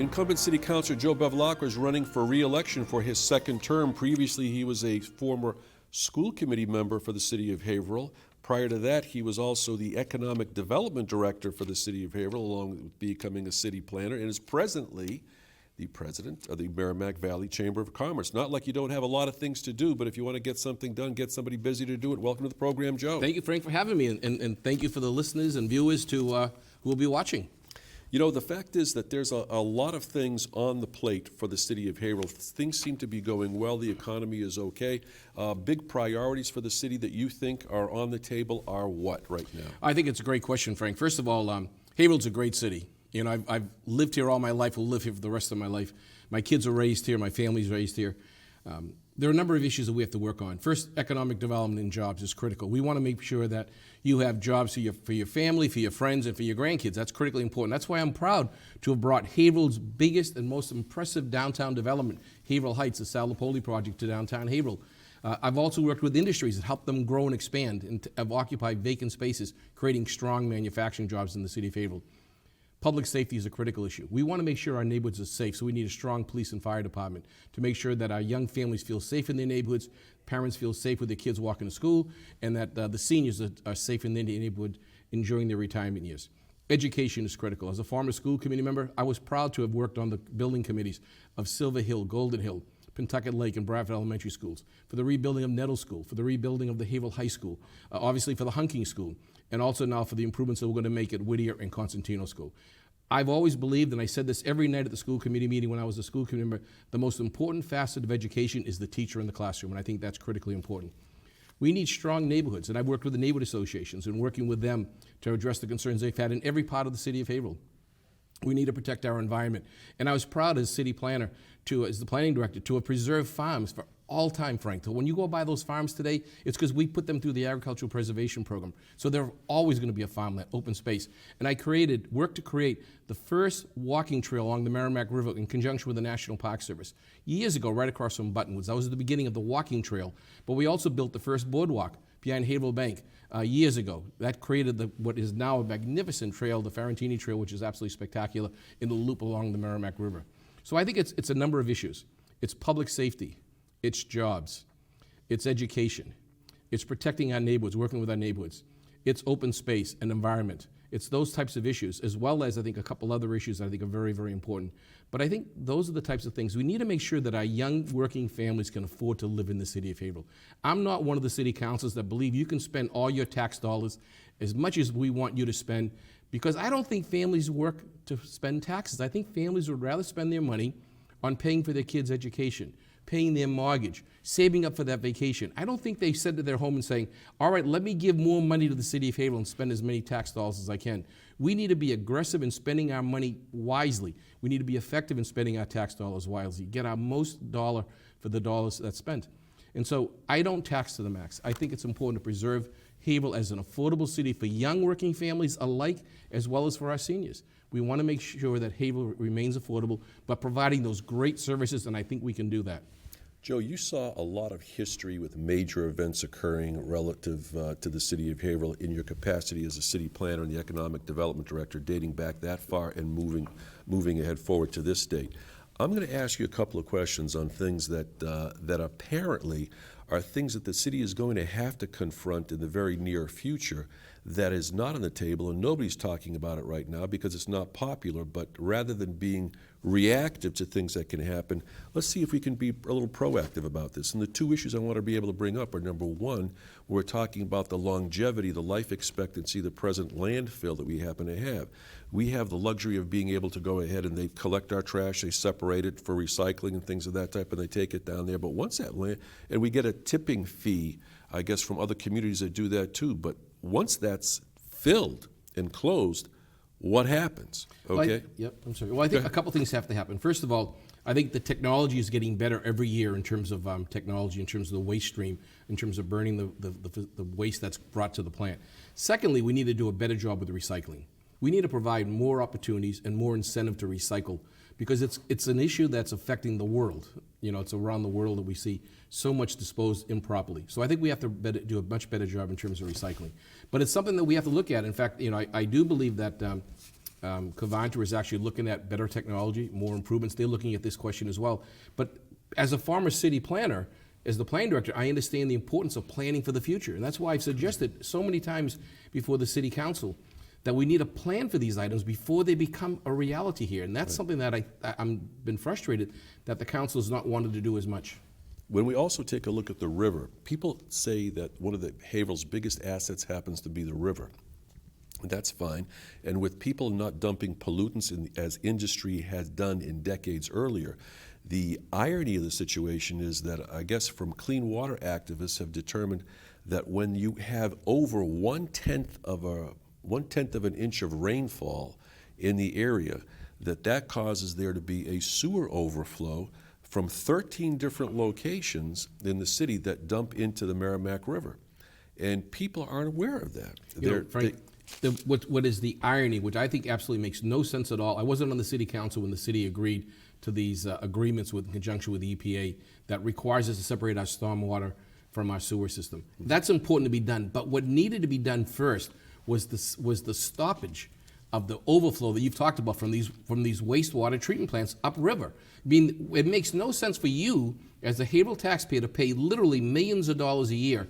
Incumbent City Councillor Joe Bevilacqua is running for re-election for his second term. Previously, he was a former school committee member for the City of Haverhill. Prior to that, he was also the Economic Development Director for the City of Haverhill, along with becoming a city planner, and is presently the president of the Merrimack Valley Chamber of Commerce. Not like you don't have a lot of things to do, but if you want to get something done, get somebody busy to do it. Welcome to the program, Joe. Thank you, Frank, for having me, and thank you for the listeners and viewers who will be watching. You know, the fact is that there's a lot of things on the plate for the City of Haverhill. Things seem to be going well. The economy is okay. Big priorities for the city that you think are on the table are what right now? I think it's a great question, Frank. First of all, Haverhill's a great city. You know, I've lived here all my life, will live here for the rest of my life. My kids are raised here, my family's raised here. There are a number of issues that we have to work on. First, economic development and jobs is critical. We want to make sure that you have jobs for your family, for your friends, and for your grandkids. That's critically important. That's why I'm proud to have brought Haverhill's biggest and most impressive downtown development, Haverhill Heights, the Sal Napoli project, to downtown Haverhill. I've also worked with industries that help them grow and expand and have occupied vacant spaces, creating strong manufacturing jobs in the city of Haverhill. Public safety is a critical issue. We want to make sure our neighborhoods are safe, so we need a strong police and fire department to make sure that our young families feel safe in their neighborhoods, parents feel safe with their kids walking to school, and that the seniors are safe in their neighborhood enjoying their retirement years. Education is critical. As a former school committee member, I was proud to have worked on the building committees of Silver Hill, Golden Hill, Pentucket Lake, and Bradford Elementary Schools, for the rebuilding of Nettle School, for the rebuilding of the Haverhill High School, obviously for the Hunking School, and also now for the improvements that we're going to make at Whittier and Constantino School. I've always believed, and I said this every night at the school committee meeting when I was a school committee member, the most important facet of education is the teacher in the classroom, and I think that's critically important. We need strong neighborhoods, and I've worked with the neighborhood associations and working with them to address the concerns they've had in every part of the city of Haverhill. We need to protect our environment. And I was proud as city planner, as the planning director, to have preserved farms for all time, Frank. So when you go by those farms today, it's because we put them through the agricultural preservation program. So they're always going to be a farmland, open space. And I worked to create the first walking trail along the Merrimack River in conjunction with the National Park Service years ago, right across from Buttonwoods. That was the beginning of the walking trail. But we also built the first boardwalk behind Haverhill Bank years ago. That created what is now a magnificent trail, the Ferentini Trail, which is absolutely spectacular, in the loop along the Merrimack River. So I think it's a number of issues. It's public safety. It's jobs, it's education, it's protecting our neighborhoods, working with our neighborhoods, it's open space and environment. It's those types of issues, as well as I think a couple other issues that I think are very, very important. But I think those are the types of things. We need to make sure that our young working families can afford to live in the city of Haverhill. I'm not one of the city councilors that believe you can spend all your tax dollars as much as we want you to spend, because I don't think families work to spend taxes. I think families would rather spend their money on paying for their kids' education, paying their mortgage, saving up for that vacation. I don't think they said to their home and saying, all right, let me give more money to the city of Haverhill and spend as many tax dollars as I can. We need to be aggressive in spending our money wisely. We need to be effective in spending our tax dollars wisely, get our most dollar for the dollars that's spent. And so I don't tax to the max. I think it's important to preserve Haverhill as an affordable city for young working families alike, as well as for our seniors. We want to make sure that Haverhill remains affordable, but providing those great services, and I think we can do that. Joe, you saw a lot of history with major events occurring relative to the city of Haverhill in your capacity as a city planner and the economic development director, dating back that far and moving ahead forward to this date. I'm going to ask you a couple of questions on things that apparently are things that the city is going to have to confront in the very near future that is not on the table, and nobody's talking about it right now because it's not popular. But rather than being reactive to things that can happen, let's see if we can be a little proactive about this. And the two issues I want to be able to bring up are, number one, we're talking about the longevity, the life expectancy, the present landfill that we happen to have. We have the luxury of being able to go ahead and they collect our trash, they separate it for recycling and things of that type, and they take it down there. But once that land, and we get a tipping fee, I guess, from other communities that do that too. But once that's filled and closed, what happens? Okay. I'm sorry. Well, I think a couple things have to happen. First of all, I think the technology is getting better every year in terms of technology, in terms of the waste stream, in terms of burning the waste that's brought to the plant. Secondly, we need to do a better job with the recycling. We need to provide more opportunities and more incentive to recycle, because it's an issue that's affecting the world. You know, it's around the world that we see so much disposed improperly. So I think we have to do a much better job in terms of recycling. But it's something that we have to look at. In fact, you know, I do believe that Covanta is actually looking at better technology, more improvements. They're looking at this question as well. But as a former city planner, as the planning director, I understand the importance of planning for the future. And that's why I've suggested so many times before the city council that we need a plan for these items before they become a reality here. And that's something that I'm been frustrated that the council has not wanted to do as much. When we also take a look at the river, people say that one of the Haverhill's biggest assets happens to be the river. That's fine. And with people not dumping pollutants as industry has done in decades earlier, the irony of the situation is that I guess from clean water activists have determined that when you have over one-tenth of an inch of rainfall in the area, that causes there to be a sewer overflow from 13 different locations in the city that dump into the Merrimack River. And people aren't aware of that. Frank, what is the irony, which I think absolutely makes no sense at all. I wasn't on the city council when the city agreed to these agreements in conjunction with the EPA that requires us to separate our stormwater from our sewer system. That's important to be done, but what needed to be done first was the stoppage of the overflow that you've talked about from these wastewater treatment plants upriver. I mean, it makes no sense for you as a Haverhill taxpayer to pay literally millions of dollars a year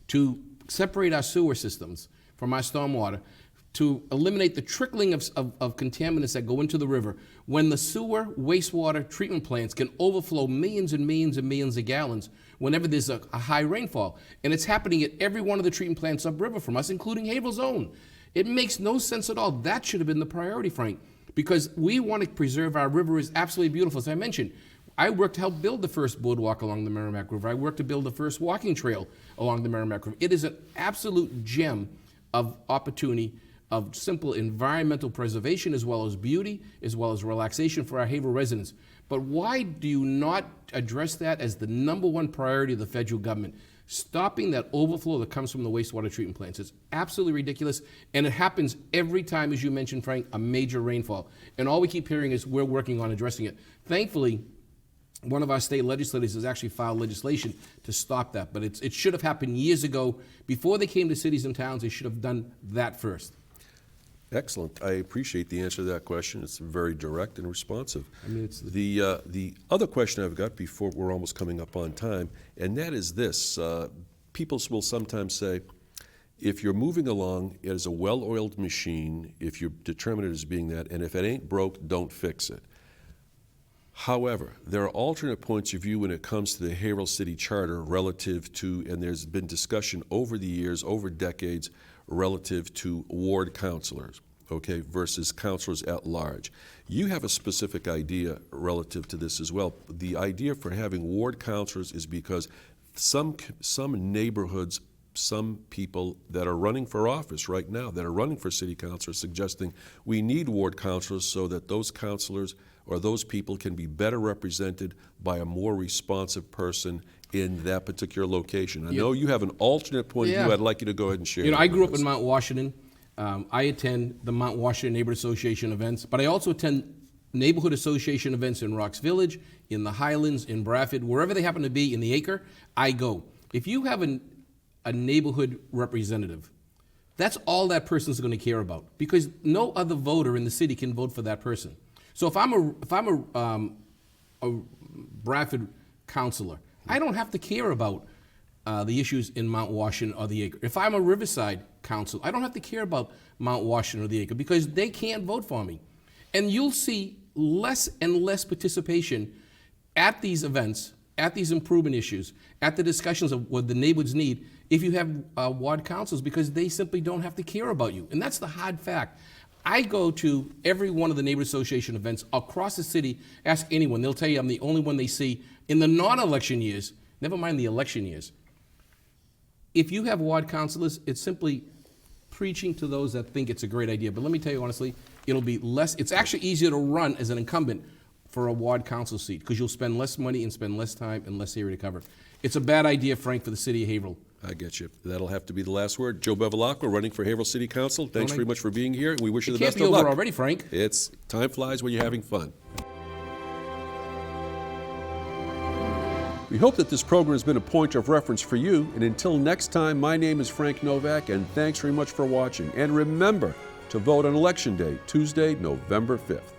to separate our sewer systems from our stormwater, to eliminate the trickling of contaminants that go into the river, when the sewer wastewater treatment plants can overflow millions and millions and millions of gallons whenever there's a high rainfall. And it's happening at every one of the treatment plants upriver from us, including Haverhill's own. It makes no sense at all. That should have been the priority, Frank, because we want to preserve our river. Is absolutely beautiful. As I mentioned, I worked to help build the first boardwalk along the Merrimack River. I worked to build the first walking trail along the Merrimack River. It is an absolute gem of opportunity, of simple environmental preservation, as well as beauty, as well as relaxation for our Haverhill residents. But why do you not address that as the #1 priority of the federal government? Stopping that overflow that comes from the wastewater treatment plants. It's absolutely ridiculous, and it happens every time, as you mentioned, Frank, a major rainfall. And all we keep hearing is we're working on addressing it. Thankfully, one of our state legislators has actually filed legislation to stop that, but it should have happened years ago. Before they came to cities and towns, they should have done that first. Excellent. I appreciate the answer to that question. It's very direct and responsive. I mean, it's the other question I've got before we're almost coming up on time, and that is this. People will sometimes say, if you're moving along, it is a well-oiled machine, if you determine it as being that, and if it ain't broke, don't fix it. However, there are alternate points of view when it comes to the Haverhill City Charter relative to, and there's been discussion over the years, over decades, relative to ward councilors, okay, versus councilors at large. You have a specific idea relative to this as well. The idea for having ward councilors is because some neighborhoods, some people that are running for office right now, that are running for city council, are suggesting we need ward councilors so that those councilors or those people can be better represented by a more responsive person in that particular location. I know you have an alternate point of view. I'd like you to go ahead and share. I grew up in Mount Washington. I attend the Mount Washington Neighborhood Association events, but I also attend neighborhood association events in Rocks Village, in the Highlands, in Bradford, wherever they happen to be in the Acre, I go. If you have a neighborhood representative, that's all that person's going to care about, because no other voter in the city can vote for that person. So if I'm a Bradford councilor, I don't have to care about the issues in Mount Washington or the Acre. If I'm a Riverside council, I don't have to care about Mount Washington or the Acre, because they can't vote for me. And you'll see less and less participation at these events, at these improvement issues, at the discussions of what the neighborhoods need, if you have ward councils, because they simply don't have to care about you. And that's the hard fact. I go to every one of the neighborhood association events across the city. Ask anyone, they'll tell you I'm the only one they see in the non-election years, never mind the election years. If you have ward councilors, it's simply preaching to those that think it's a great idea. But let me tell you honestly, it'll be less, it's actually easier to run as an incumbent for a ward council seat, because you'll spend less money and spend less time and less area to cover. It's a bad idea, Frank, for the city of Haverhill. I get you. That'll have to be the last word. Joe Bevilacqua, running for Haverhill City Council. Thanks very much for being here, and we wish you the best of luck. It can't be over already, Frank. It's time flies when you're having fun. We hope that this program has been a point of reference for you, and until next time, my name is Frank Novak, and thanks very much for watching. And remember, to vote on Election Day, Tuesday, November 5th.